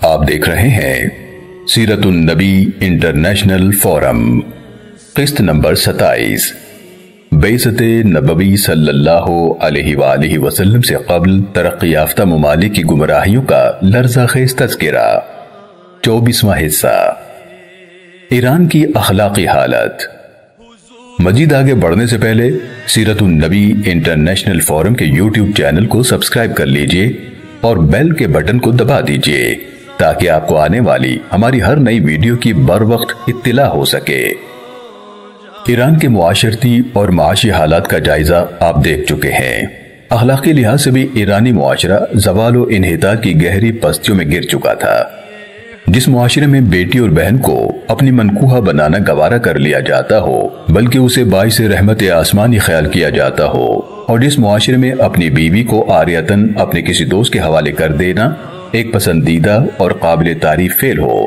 آپ دیکھ رہے ہیں سیرت النبی انٹرنیشنل فورم، قسط نمبر 27، بعثت نبوی صلی اللہ علیہ وآلہ وسلم سے قبل ترقی یافتہ ممالک کی گمراہیوں کا لرزہ خیز تذکرہ، 24واں حصہ، ایران کی اخلاقی حالت۔ مزید آگے بڑھنے سے پہلے سیرت النبی انٹرنیشنل فورم کے یوٹیوب چینل کو سبسکرائب کر لیجئے اور بیل کے بٹن کو دبا دیجئے تاکہ آپ کو آنے والی ہماری ہر نئی ویڈیو کی بر وقت اطلاع ہو سکے۔ ایران کے معاشرتی اور معاشی حالات کا جائزہ آپ دیکھ چکے ہیں۔ اخلاقی لحاظ سے بھی ایرانی معاشرہ زوال و انحطاط کی گہری پستیوں میں گر چکا تھا۔ جس معاشرے میں بیٹی اور بہن کو اپنی منکوہہ بنانا گوارا کر لیا جاتا ہو بلکہ اسے باعث رحمت آسمانی خیال کیا جاتا ہو، اور جس معاشرے میں اپنی بیوی کو عاریتاً اپنے کسی دوست کے حوالے کر دینا ایک پسندیدہ اور قابل تعریف فعل ہو،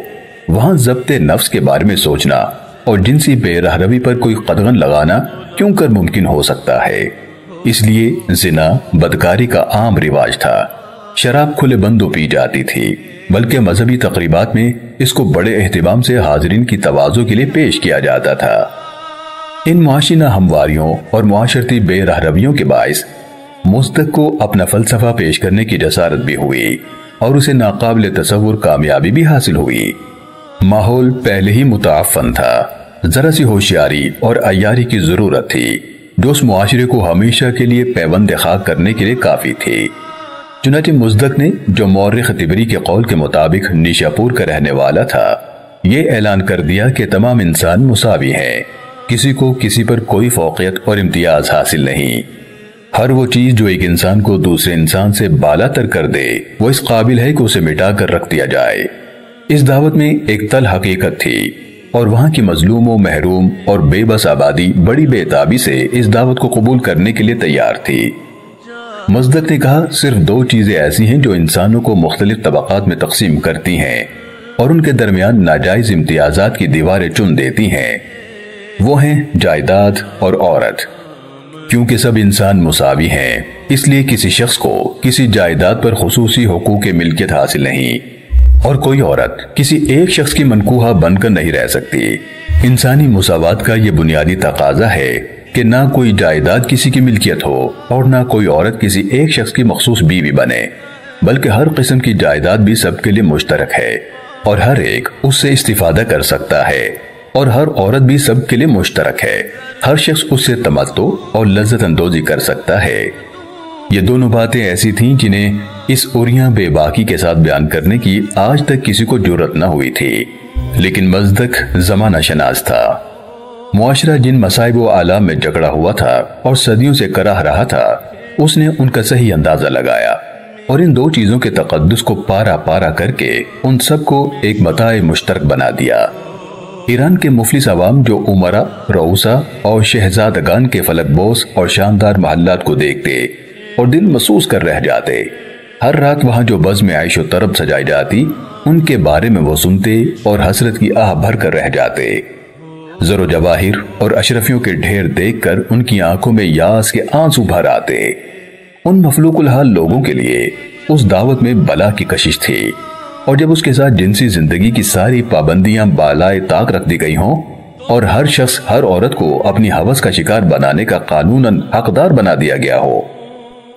وہاں ضبط نفس کے بارے میں سوچنا اور جنسی بے رحروی پر کوئی قدغن لگانا کیوں کر ممکن ہو سکتا ہے۔ اس لیے زنا بدکاری کا عام رواج تھا، شراب کھلے بندوں پی جاتی تھی، بلکہ مذہبی تقریبات میں اس کو بڑے اہتمام سے حاضرین کی تواضع کے لیے پیش کیا جاتا تھا۔ ان معاشی ناہمواریوں اور معاشرتی بے رحرویوں کے باعث مصدق کو اپنا فلسفہ پیش کرنے کی جسارت بھی ہوئی اور اسے ناقابل تصور کامیابی بھی حاصل ہوئی۔ ماحول پہلے ہی متعفن تھا، ذرا سی ہوشیاری اور عیاری کی ضرورت تھی جو اس معاشرے کو ہمیشہ کے لیے پیوند خاک کرنے کے لیے کافی تھی۔ چنانچہ مصدق نے، جو مورخ طبری کے قول کے مطابق نیشاپور کا رہنے والا تھا، یہ اعلان کر دیا کہ تمام انسان مساوی ہیں، کسی کو کسی پر کوئی فوقیت اور امتیاز حاصل نہیں۔ ہر وہ چیز جو ایک انسان کو دوسرے انسان سے بالا تر کر دے وہ اس قابل ہے کہ اسے مٹا کر رکھ دیا جائے۔ اس دعوت میں ایک تل حقیقت تھی اور وہاں کی مظلوم و محروم اور بے بس آبادی بڑی بے تابی سے اس دعوت کو قبول کرنے کے لیے تیار تھی۔ مصدق نے کہا، صرف دو چیزیں ایسی ہیں جو انسانوں کو مختلف طبقات میں تقسیم کرتی ہیں اور ان کے درمیان ناجائز امتیازات کی دیواریں چن دیتی ہیں، وہ ہیں جائیداد اور عورت۔ کیونکہ سب انسان مساوی ہیں، اس لیے کسی شخص کو کسی جائیداد پر خصوصی حقوق ملکیت حاصل نہیں، اور کوئی عورت کسی ایک شخص کی منکوہہ بن کر نہیں رہ سکتی۔ انسانی مساوات کا یہ بنیادی تقاضا ہے کہ نہ کوئی جائیداد کسی کی ملکیت ہو اور نہ کوئی عورت کسی ایک شخص کی مخصوص بیوی بنے، بلکہ ہر قسم کی جائیداد بھی سب کے لیے مشترک ہے اور ہر ایک اس سے استفادہ کر سکتا ہے، اور ہر عورت بھی سب کے لیے مشترک ہے، ہر شخص اس سے تمتع اور لذت اندوزی کر سکتا ہے۔ یہ دونوں باتیں ایسی تھیں جنہیں اس اوریاں بے باکی کے ساتھ بیان کرنے کی آج تک کسی کو جرأت نہ ہوئی تھی، لیکن مصدق زمانہ شناس تھا۔ معاشرہ جن مصائب و آلام میں جکڑا ہوا تھا اور صدیوں سے کراہ رہا تھا، اس نے ان کا صحیح اندازہ لگایا اور ان دو چیزوں کے تقدس کو پارا پارا کر کے ان سب کو ایک متاع مشترک بنا دیا۔ ایران کے مفلس عوام جو امراء، رؤساء اور شہزادگان کے فلک بوس اور شاندار محلات کو دیکھتے اور دل محسوس کر رہ جاتے، ہر رات وہاں جو بزم عیش و طرب سجائی جاتی ان کے بارے میں وہ سنتے اور حسرت کی آہ بھر کر رہ جاتے۔ زر و جواہر اور اشرفیوں کے ڈھیر دیکھ کر ان کی آنکھوں میں یاس کے آنسو بھر آتے۔ ان مفلوق الحال لوگوں کے لیے اس دعوت میں بلا کی کشش تھی، اور جب اس کے ساتھ جنسی زندگی کی ساری پابندیاں بالائے طاق رکھ دی گئی ہوں اور ہر شخص ہر عورت کو اپنی ہوس کا شکار بنانے کا قانوناً حقدار بنا دیا گیا ہو،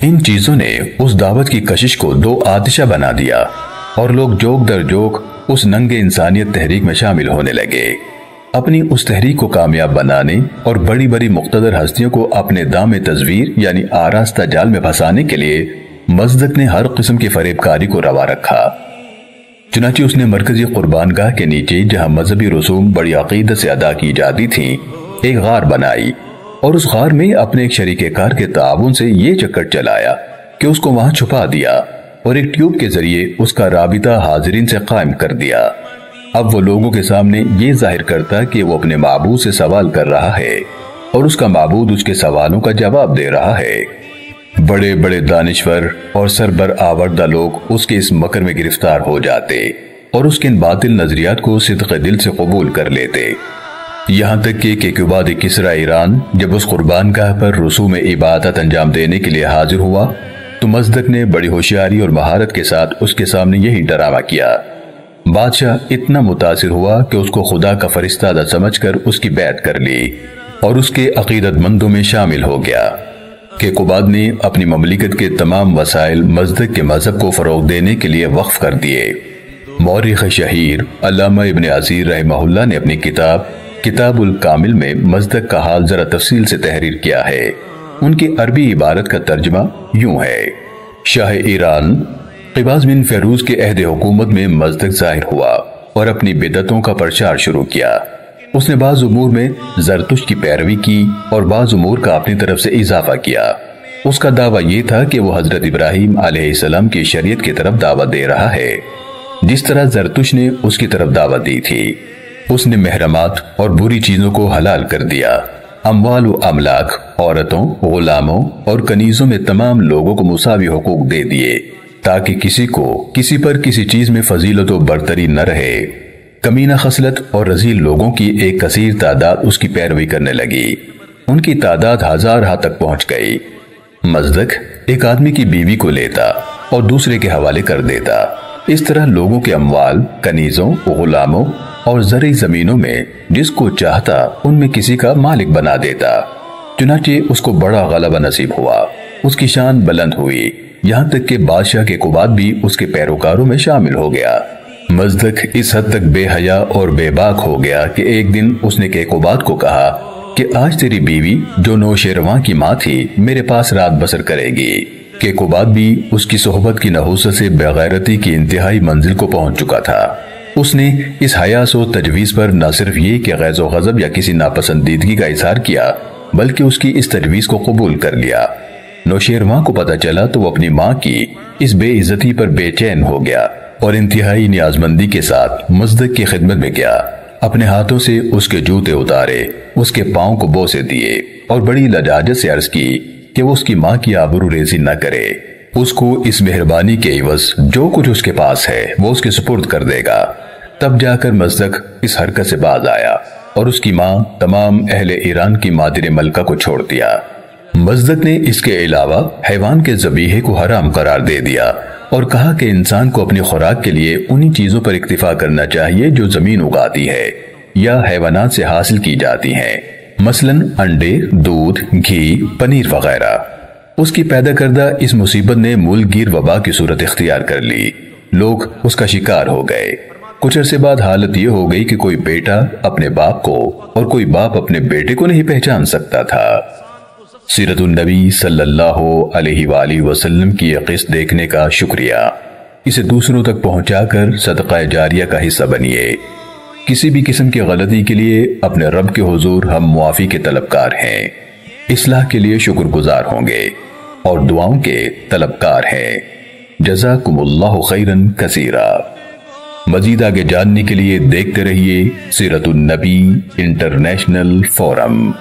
ان چیزوں نے اس دعوت کی کشش کو دو آتشہ بنا دیا اور لوگ جوک در جوک اس ننگے انسانیت تحریک میں شامل ہونے لگے۔ اپنی اس تحریک کو کامیاب بنانے اور بڑی بڑی مقتدر ہستیوں کو اپنے دام تزویر یعنی آراستہ جال میں پھنسانے کے لیے مصدق نے ہر قسم کی فریب کاری کو روا رکھا۔ چنانچہ اس نے مرکزی قربان گاہ کے نیچے، جہاں مذہبی رسوم بڑی عقیدت سے ادا کی جاتی تھیں، ایک غار بنائی اور اس غار میں اپنے ایک شریک کار کے تعاون سے یہ چکر چلایا کہ اس کو وہاں چھپا دیا اور ایک ٹیوب کے ذریعے اس کا رابطہ حاضرین سے قائم کر دیا۔ اب وہ لوگوں کے سامنے یہ ظاہر کرتا کہ وہ اپنے معبود سے سوال کر رہا ہے اور اس کا معبود اس کے سوالوں کا جواب دے رہا ہے۔ بڑے بڑے دانشور اور سربر آوردہ لوگ اس کے اس مکر میں گرفتار ہو جاتے اور اس کے ان باطل نظریات کو صدق دل سے قبول کر لیتے۔ یہاں تک کہ کیقوباد کسریٰ ایران جب اس قربان گاہ پر رسوم عبادت انجام دینے کے لیے حاضر ہوا تو مصدق نے بڑی ہوشیاری اور مہارت کے ساتھ اس کے سامنے یہی ڈرامہ کیا بادشاہ اتنا متاثر ہوا کہ اس کو خدا کا فرستادہ سمجھ کر اس کی بیعت کر لی اور اس کے عقیدت مندوں میں شامل ہو گیا۔ کیقوباد نے اپنی مملکت کے تمام وسائل مزدک کے مذہب کو فروغ دینے کے لیے وقف کر دیے۔ مورخ شہیر علامہ ابن عزیر رحمہ اللہ نے اپنی کتاب الکامل میں مزدک کا حال ذرا تفصیل سے تحریر کیا ہے۔ ان کی عربی عبارت کا ترجمہ یوں ہے: شاہ ایران قباز بن فیروز کے عہد حکومت میں مزدک ظاہر ہوا اور اپنی بدعتوں کا پرچار شروع کیا۔ اس نے بعض امور میں زرتشت کی پیروی کی اور بعض امور کا اپنی طرف سے اضافہ کیا۔ اس کا دعویٰ یہ تھا کہ وہ حضرت ابراہیم علیہ السلام کی شریعت کی طرف دعوت دے رہا ہے، جس طرح زرتشت نے اس کی طرف دعوت دی تھی۔ اس نے محرمات اور بری چیزوں کو حلال کر دیا، اموال و املاک، عورتوں، غلاموں اور کنیزوں میں تمام لوگوں کو مساوی حقوق دے دیے تاکہ کسی پر کسی چیز میں فضیلت و برتری نہ رہے۔ کمینہ خصلت اور رذیل لوگوں کی ایک کثیر تعداد اس کی پیروی کرنے لگی۔ ان کی تعداد ہزارہ تک پہنچ گئی۔ مزدک ایک آدمی کی بیوی کو لیتا اور دوسرے کے حوالے کر دیتا۔ اس طرح لوگوں کے اموال، کنیزوں، غلاموں اور زرعی زمینوں میں جس کو چاہتا ان میں کسی کا مالک بنا دیتا۔ چنانچہ اس کو بڑا غلبہ نصیب ہوا، اس کی شان بلند ہوئی، یہاں تک کہ بادشاہ کیقوباد بھی اس کے پیروکاروں میں شامل ہو گیا۔ مزدک اس حد تک بے حیا اور بے باک ہو گیا کہ ایک دن اس نے کیقوباد کو کہا کہ آج تیری بیوی جو نوشیروان کی ماں تھی میرے پاس رات بسر کرے گی۔ کیقوباد بھی اس کی صحبت کی نحوست سے بغیرتی کی انتہائی منزل کو پہنچ چکا تھا۔ اس نے اس حیاس و تجویز پر نہ صرف یہ کہ غیظ و غضب یا کسی ناپسندیدگی کا اظہار کیا بلکہ اس کی اس تجویز کو قبول کر لیا۔ نوشیروان کو پتہ چلا تو وہ اپنی ماں کی اس بے عزتی پر بے چین ہو گیا اور انتہائی نیازمندی کے ساتھ مزدک کی خدمت میں گیا۔ اپنے ہاتھوں سے اس کے جوتے اتارے، اس کے پاؤں کو بوسے دیے اور بڑی لجاجت سے عرض کی کہ وہ اس کی ماں کی آبرو ریزی نہ کرے، اس کو اس مہربانی کے عوض جو کچھ اس کے پاس ہے وہ اس کے سپرد کر دے گا۔ تب جا کر مزدک اس حرکت سے باز آیا اور اس کی ماں تمام اہل ایران کی مادر ملکہ کو چھوڑ دیا۔ مزدک نے اس کے علاوہ حیوان کے ذبیحے کو حرام قرار دے دیا اور کہا کہ انسان کو اپنی خوراک کے لیے انہی چیزوں پر اکتفا کرنا چاہیے جو زمین اگاتی ہے یا حیوانات سے حاصل کی جاتی ہیں، مثلا انڈے، دودھ، گھی، پنیر وغیرہ۔ اس کی پیدا کردہ اس مصیبت نے ملک گیر وبا کی صورت اختیار کر لی، لوگ اس کا شکار ہو گئے۔ کچھ عرصے بعد حالت یہ ہو گئی کہ کوئی بیٹا اپنے باپ کو اور کوئی باپ اپنے بیٹے کو نہیں پہچان سکتا تھا۔ سیرت النبی صلی اللہ علیہ وآلہ وسلم کی یہ قسط دیکھنے کا شکریہ، اسے دوسروں تک پہنچا کر صدقہ جاریہ کا حصہ بنیے۔ کسی بھی قسم کی غلطی کے لیے اپنے رب کے حضور ہم معافی کے طلبکار ہیں، اصلاح کے لیے شکر گزار ہوں گے اور دعاؤں کے طلبکار ہیں۔ جزاکم اللہ خیرن کثیرا۔ مزید آگے جاننے کے لیے دیکھتے رہیے سیرت النبی انٹرنیشنل فورم۔